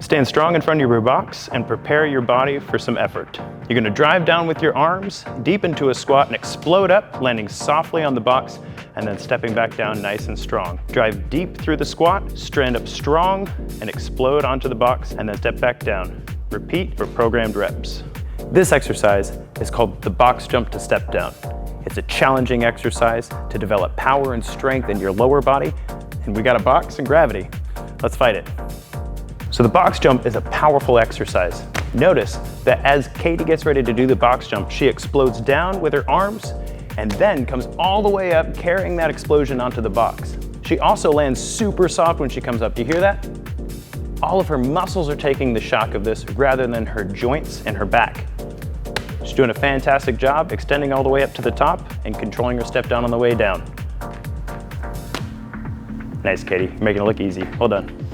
Stand strong in front of your box and prepare your body for some effort. You're gonna drive down with your arms deep into a squat and explode up, landing softly on the box, and then stepping back down nice and strong. Drive deep through the squat, stand up strong, and explode onto the box, and then step back down. Repeat for programmed reps. This exercise is called the box jump to step down. It's a challenging exercise to develop power and strength in your lower body, and we got a box and gravity. Let's fight it. So the box jump is a powerful exercise. Notice that as Katie gets ready to do the box jump, she explodes down with her arms and then comes all the way up, carrying that explosion onto the box. She also lands super soft when she comes up. Do you hear that? All of her muscles are taking the shock of this rather than her joints and her back. She's doing a fantastic job extending all the way up to the top and controlling her step down on the way down. Nice, Katie. You're making it look easy. Well done.